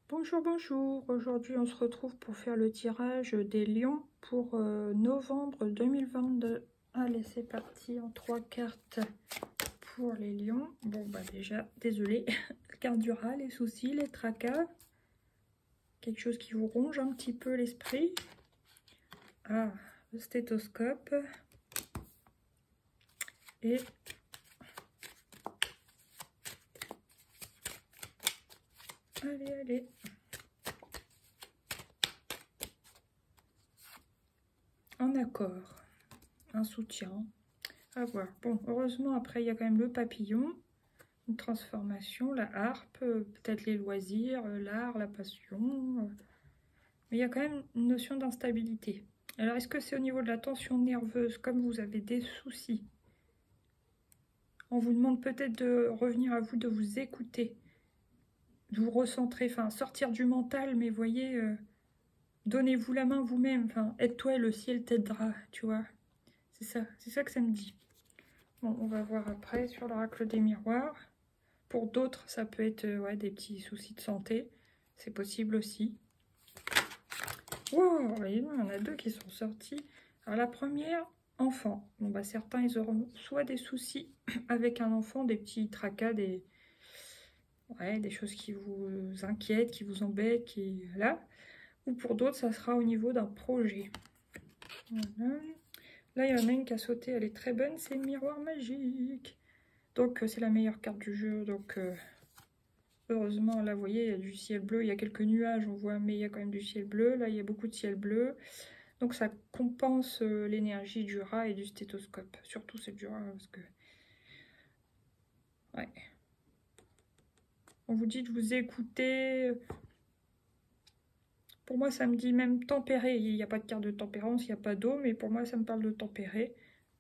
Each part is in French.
Bonjour, bonjour. Aujourd'hui, on se retrouve pour faire le tirage des lions pour novembre 2022. Allez, c'est parti en 3 cartes pour les lions. Bon, bah déjà, désolé, carte du rat, les soucis, les tracas. Quelque chose qui vous ronge un petit peu l'esprit. Ah, le stéthoscope. Et allez, allez. Un accord, un soutien. À voir. Bon, heureusement, après, il y a quand même le papillon, une transformation, la harpe, peut-être les loisirs, l'art, la passion. Mais il y a quand même une notion d'instabilité. Alors, est-ce que c'est au niveau de la tension nerveuse, comme vous avez des soucis? On vous demande peut-être de revenir à vous, de vous écouter, de vous recentrer, enfin, sortir du mental, mais voyez, donnez-vous la main vous-même, enfin, aide-toi, le ciel t'aidera, tu vois. C'est ça que ça me dit. Bon, on va voir après sur l'oracle des miroirs. Pour d'autres, ça peut être ouais, des petits soucis de santé. C'est possible aussi. Wow, il y en a deux qui sont sortis. Alors la première, enfant. Bon, bah, certains, ils auront soit des soucis avec un enfant, des petits tracas, des choses qui vous inquiètent, qui vous embêtent, qui... Là. Ou pour d'autres, ça sera au niveau d'un projet. Voilà. Là, il y en a une qui a sauté, elle est très bonne, c'est Miroir Magique. Donc, c'est la meilleure carte du jeu, donc... heureusement, là, vous voyez, il y a du ciel bleu, il y a quelques nuages, on voit, mais il y a quand même du ciel bleu. Là, il y a beaucoup de ciel bleu. Donc, ça compense l'énergie du rat et du stéthoscope. Surtout, c'est du rat, parce que... Ouais. On vous dit de vous écouter. Pour moi, ça me dit même tempéré. Il n'y a pas de carte de tempérance, il n'y a pas d'eau, mais pour moi, ça me parle de tempéré.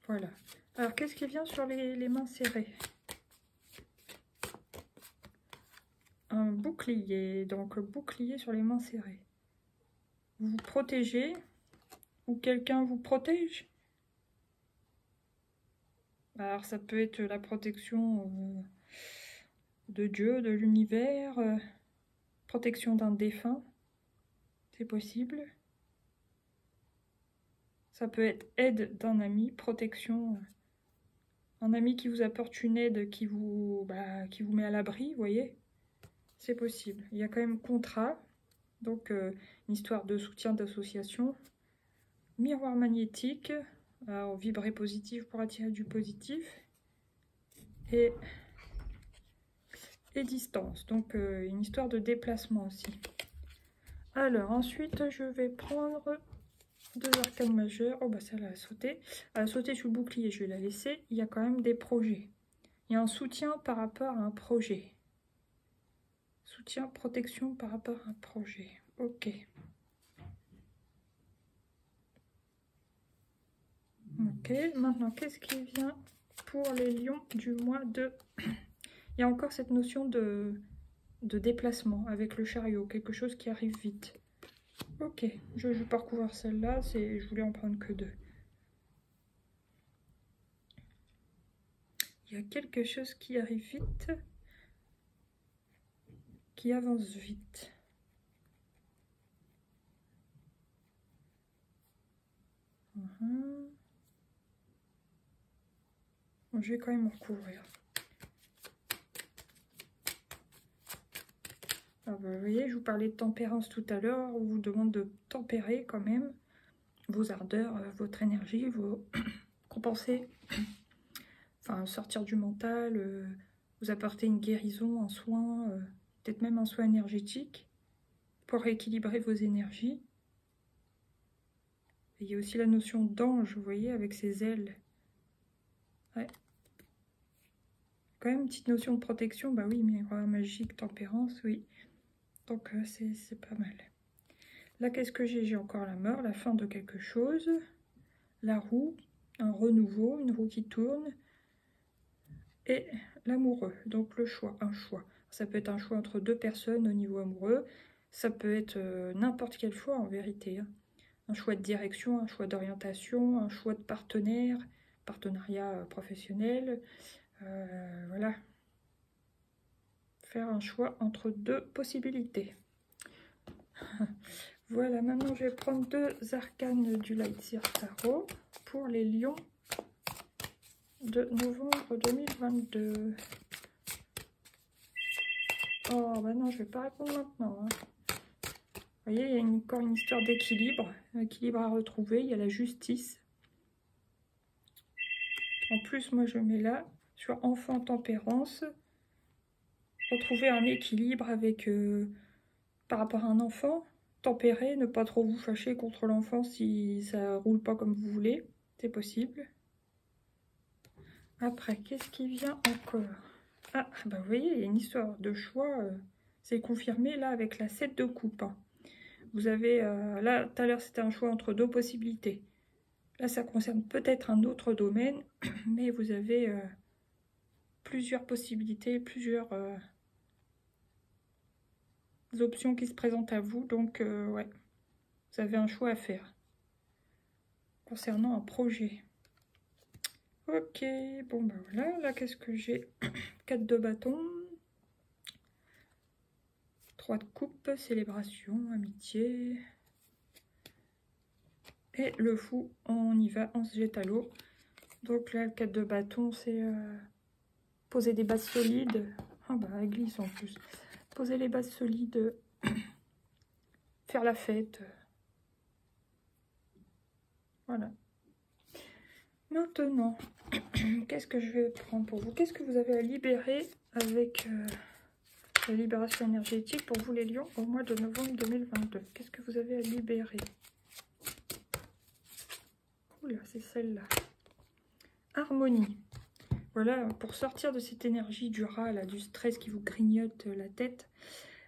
Voilà. Alors, qu'est-ce qui vient sur les mains serrées? Un bouclier. Donc, bouclier sur les mains serrées. Vous vous protégez ou quelqu'un vous protège. Alors ça peut être la protection de Dieu, de l'univers, protection d'un défunt, c'est possible. Ça peut être aide d'un ami, protection, un ami qui vous apporte une aide, qui vous met à l'abri, vous voyez. C'est possible. Il y a quand même contrat, donc une histoire de soutien d'association. Miroir magnétique, alors, vibrer positif pour attirer du positif. Et distance, donc une histoire de déplacement aussi. Alors ensuite je vais prendre deux arcanes majeures. Oh bah ça elle a sauté. Elle a sauté sur le bouclier, je vais la laisser. Il y a quand même des projets. Il y a un soutien par rapport à un projet. Soutien, protection par rapport à un projet. Ok. Ok, maintenant qu'est-ce qui vient pour les lions du mois de... Il y a encore cette notion de déplacement avec le chariot, quelque chose qui arrive vite. Ok, je ne vais pas recouvrir celle-là, je voulais en prendre que deux. Il y a quelque chose qui arrive vite, qui avance vite. Bon, je vais quand même en recouvrir. Alors, vous voyez, je vous parlais de tempérance tout à l'heure, on vous demande de tempérer quand même vos ardeurs, votre énergie, vos compenser, enfin sortir du mental, vous apporter une guérison, un soin, peut-être même un soin énergétique pour rééquilibrer vos énergies. Et il y a aussi la notion d'ange, vous voyez, avec ses ailes. Ouais. Quand même une petite notion de protection, bah oui, miroir magique, tempérance, oui. Donc c'est pas mal. Là, qu'est-ce que j'ai? J'ai encore la mort, la fin de quelque chose, la roue, un renouveau, une roue qui tourne, et l'amoureux, donc le choix, un choix. Ça peut être un choix entre deux personnes au niveau amoureux, ça peut être n'importe quel choix en vérité. Hein. Un choix de direction, un choix d'orientation, un choix de partenaire, partenariat professionnel, voilà. Faire un choix entre deux possibilités. Voilà, maintenant je vais prendre 2 arcanes du Lightseer Tarot pour les lions de novembre 2022. Oh, bah non, je vais pas répondre maintenant. Hein. Vous voyez, il y a encore une histoire d'équilibre. Équilibre à retrouver, il y a la justice. En plus, moi je mets là, sur enfant tempérance, retrouver un équilibre avec, par rapport à un enfant, tempéré, ne pas trop vous fâcher contre l'enfant si ça roule pas comme vous voulez, c'est possible. Après, qu'est-ce qui vient encore? Ah, bah vous voyez, il y a une histoire de choix, c'est confirmé là avec la 7 de coupe. Hein. Vous avez, là, tout à l'heure, c'était un choix entre 2 possibilités. Là, ça concerne peut-être un autre domaine, mais vous avez plusieurs possibilités, plusieurs options qui se présentent à vous. Donc, ouais, vous avez un choix à faire concernant un projet. Ok, bon, ben voilà. Là, qu'est-ce que j'ai? 4 de bâton. 3 de coupe, célébration, amitié. Et le fou, on y va, on se jette à l'eau. Donc là, le 4 de bâton, c'est poser des bases solides. Ah bah, elle glisse en plus. Poser les bases solides, faire la fête. Voilà. Maintenant, qu'est-ce que je vais prendre pour vous? Qu'est-ce que vous avez à libérer avec la libération énergétique pour vous les lions au mois de novembre 2022? Qu'est-ce que vous avez à libérer? Oula, c'est celle-là. Harmonie. Voilà, pour sortir de cette énergie du rat, là, du stress qui vous grignote la tête,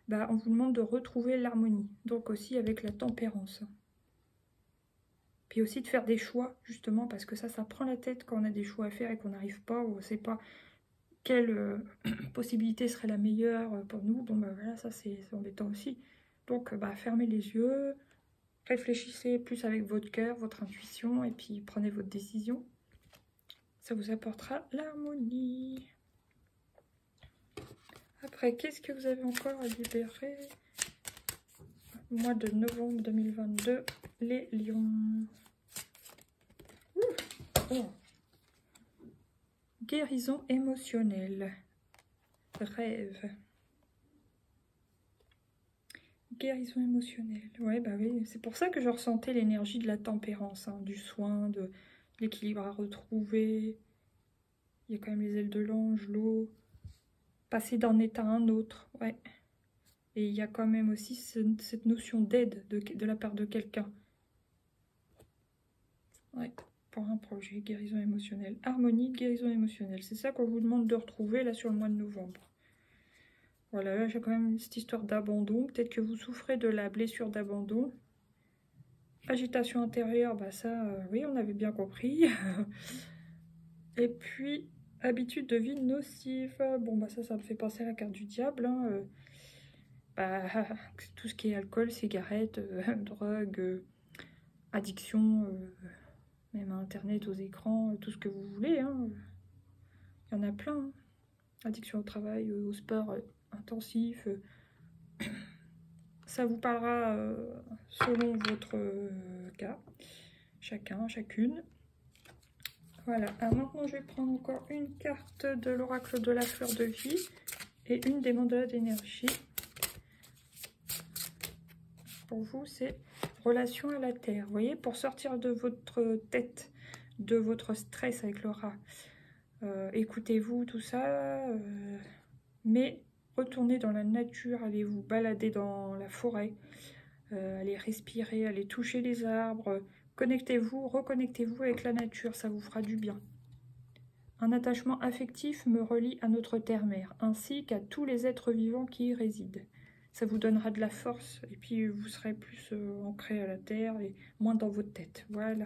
bah, on vous demande de retrouver l'harmonie. Donc aussi avec la tempérance. Puis aussi de faire des choix, justement, parce que ça prend la tête quand on a des choix à faire et qu'on n'arrive pas, ou on ne sait pas quelle possibilité serait la meilleure pour nous. Bon, bah voilà, ça c'est embêtant aussi. Donc, bah, fermez les yeux, réfléchissez plus avec votre cœur, votre intuition, et puis prenez votre décision. Ça vous apportera l'harmonie. Après, qu'est-ce que vous avez encore à libérer? Mois de novembre 2022, les lions. Oh. Guérison émotionnelle. Rêve. Guérison émotionnelle. Ouais, bah oui, c'est pour ça que je ressentais l'énergie de la tempérance, hein, du soin, de l'équilibre à retrouver. Il y a quand même les ailes de l'ange, l'eau. Passer d'un état à un autre, ouais. Et il y a quand même aussi cette notion d'aide de la part de quelqu'un. Ouais, pour un projet, guérison émotionnelle. Harmonie, guérison émotionnelle. C'est ça qu'on vous demande de retrouver là sur le mois de novembre. Voilà, là j'ai quand même cette histoire d'abandon. Peut-être que vous souffrez de la blessure d'abandon. Agitation intérieure, bah ça, oui, on avait bien compris. Et puis, habitude de vie nocive. Bon, bah ça me fait penser à la carte du diable. Hein. Bah, tout ce qui est alcool, cigarettes, drogue, addiction, même à Internet, aux écrans, tout ce que vous voulez. Hein. Il y en a plein. Hein. Addiction au travail, au sport intensif. Ça vous parlera selon votre cas. Chacun, chacune. Voilà. Alors maintenant, je vais prendre encore une carte de l'oracle de la fleur de vie et une des mandalas d'énergie. Pour vous, c'est relation à la terre. Vous voyez, pour sortir de votre tête, de votre stress avec le rat, écoutez-vous, tout ça, mais retournez dans la nature, allez vous balader dans la forêt, allez respirer, allez toucher les arbres, connectez-vous, reconnectez-vous avec la nature, ça vous fera du bien. Un attachement affectif me relie à notre terre-mère, ainsi qu'à tous les êtres vivants qui y résident. Ça vous donnera de la force et puis vous serez plus ancré à la terre et moins dans votre tête. Voilà.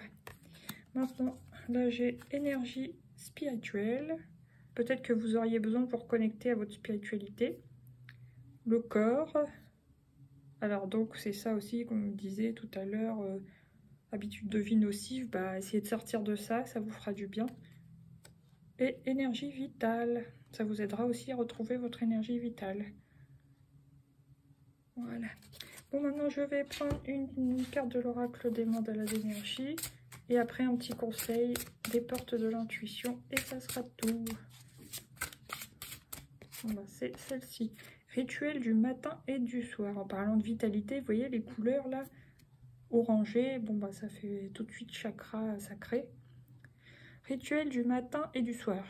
Maintenant, là j'ai énergie spirituelle. Peut-être que vous auriez besoin de vous reconnecter à votre spiritualité. Le corps. Alors donc c'est ça aussi, comme je disais tout à l'heure, habitude de vie nocive. Bah, essayez de sortir de ça, ça vous fera du bien. Et énergie vitale. Ça vous aidera aussi à retrouver votre énergie vitale. Voilà. Bon, maintenant, je vais prendre une carte de l'oracle des mandalas d'énergie. Et après, un petit conseil des portes de l'intuition. Et ça sera tout. Bon, bah, c'est celle-ci. Rituel du matin et du soir. En parlant de vitalité, vous voyez les couleurs là, orangées. Bon, bah, ça fait tout de suite chakra sacré. Rituel du matin et du soir.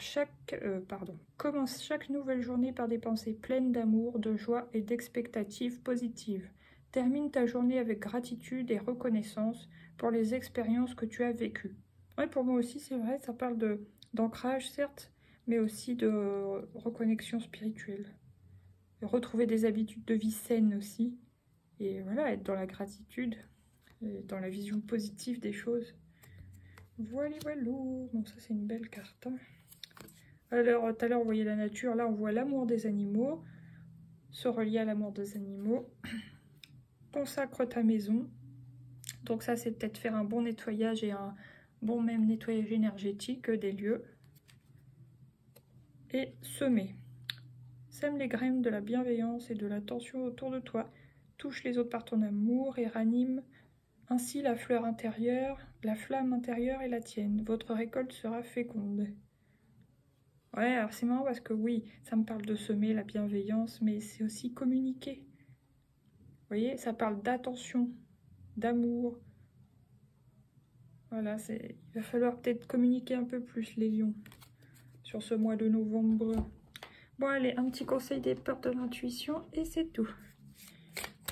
Commence chaque nouvelle journée par des pensées pleines d'amour, de joie et d'expectatives positives. Termine ta journée avec gratitude et reconnaissance pour les expériences que tu as vécues. Ouais, pour moi aussi, c'est vrai, ça parle d'ancrage, certes, mais aussi de reconnexion spirituelle. Et retrouver des habitudes de vie saines aussi. Et voilà, être dans la gratitude, et dans la vision positive des choses. Voilà, voilà. Bon, ça, c'est une belle carte. Hein. Alors, tout à l'heure, on voyait la nature. Là, on voit l'amour des animaux. Se relier à l'amour des animaux. Consacre ta maison. Donc ça, c'est peut-être faire un bon nettoyage et un bon même nettoyage énergétique des lieux. Et semer. Sème les graines de la bienveillance et de l'attention autour de toi. Touche les autres par ton amour et ranime ainsi la fleur intérieure, la flamme intérieure et la tienne. Votre récolte sera féconde. Ouais, alors c'est marrant parce que oui, ça me parle de semer la bienveillance, mais c'est aussi communiquer. Vous voyez, ça parle d'attention, d'amour. Voilà, il va falloir peut-être communiquer un peu plus les lions sur ce mois de novembre. Bon, allez, un petit conseil des portes de l'intuition et c'est tout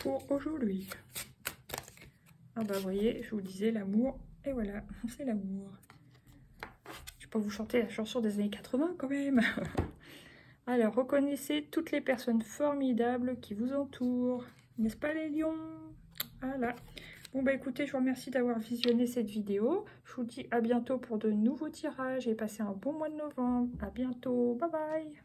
pour aujourd'hui. Ah bah, vous voyez, je vous disais l'amour, et voilà, c'est l'amour. Je vais pas vous chanter la chanson des années 80 quand même. Alors, reconnaissez toutes les personnes formidables qui vous entourent. N'est-ce pas les lions? Voilà. Bon bah écoutez, je vous remercie d'avoir visionné cette vidéo. Je vous dis à bientôt pour de nouveaux tirages et passez un bon mois de novembre. À bientôt. Bye bye.